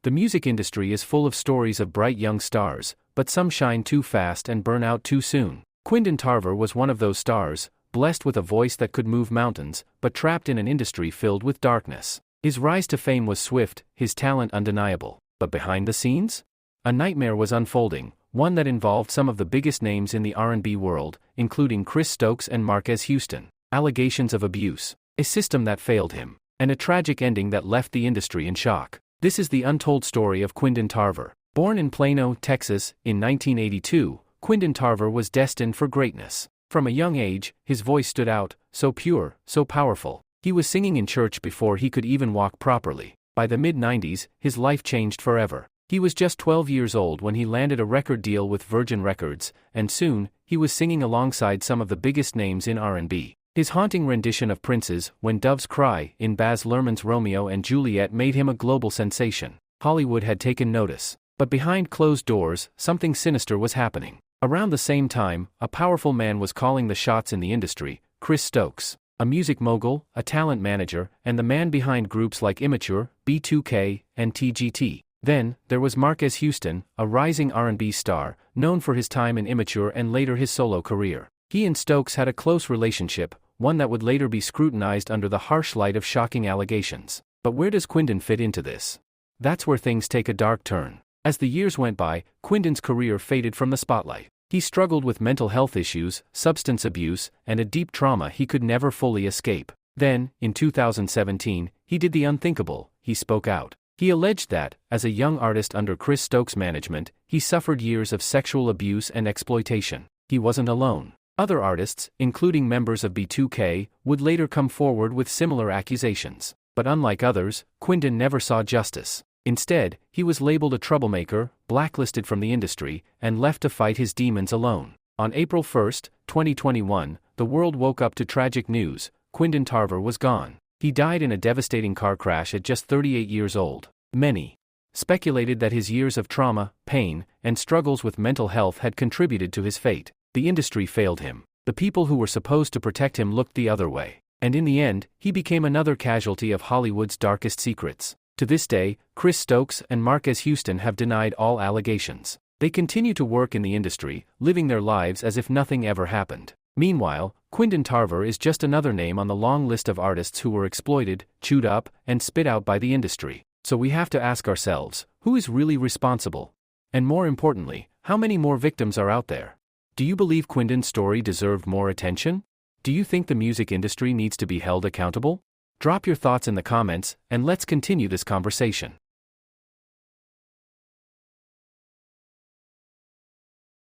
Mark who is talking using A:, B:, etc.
A: The music industry is full of stories of bright young stars, but some shine too fast and burn out too soon. Quindon Tarver was one of those stars, blessed with a voice that could move mountains, but trapped in an industry filled with darkness. His rise to fame was swift, his talent undeniable. But behind the scenes? A nightmare was unfolding, one that involved some of the biggest names in the R&B world, including Stokes and Marques Houston. Allegations of abuse, a system that failed him, and a tragic ending that left the industry in shock. This is the untold story of Quindon Tarver. Born in Plano, Texas, in 1982, Quindon Tarver was destined for greatness. From a young age, his voice stood out, so pure, so powerful. He was singing in church before he could even walk properly. By the mid-90s, his life changed forever. He was just 12 years old when he landed a record deal with Virgin Records, and soon, he was singing alongside some of the biggest names in R&B. His haunting rendition of Prince's "When Doves Cry" in Baz Luhrmann's Romeo and Juliet made him a global sensation. Hollywood had taken notice. But behind closed doors, something sinister was happening. Around the same time, a powerful man was calling the shots in the industry, Stokes. A music mogul, a talent manager, and the man behind groups like Immature, B2K, and TGT. Then, there was Marques Houston, a rising R&B star, known for his time in Immature and later his solo career. He and Stokes had a close relationship, one that would later be scrutinized under the harsh light of shocking allegations. But where does Quindon fit into this? That's where things take a dark turn. As the years went by, Quindon's career faded from the spotlight. He struggled with mental health issues, substance abuse, and a deep trauma he could never fully escape. Then, in 2017, he did the unthinkable. He spoke out. He alleged that, as a young artist under Stokes' management, he suffered years of sexual abuse and exploitation. He wasn't alone. Other artists, including members of B2K, would later come forward with similar accusations. But unlike others, Quindon never saw justice. Instead, he was labeled a troublemaker, blacklisted from the industry, and left to fight his demons alone. On April 1, 2021, the world woke up to tragic news. Quindon Tarver was gone. He died in a devastating car crash at just 38 years old. Many speculated that his years of trauma, pain, and struggles with mental health had contributed to his fate. The industry failed him. The people who were supposed to protect him looked the other way. And in the end, he became another casualty of Hollywood's darkest secrets. To this day, Stokes and Marques Houston have denied all allegations. They continue to work in the industry, living their lives as if nothing ever happened. Meanwhile, Quindon Tarver is just another name on the long list of artists who were exploited, chewed up, and spit out by the industry. So we have to ask ourselves, who is really responsible? And more importantly, how many more victims are out there? Do you believe Quindon's story deserved more attention? Do you think the music industry needs to be held accountable? Drop your thoughts in the comments, and let's continue this conversation.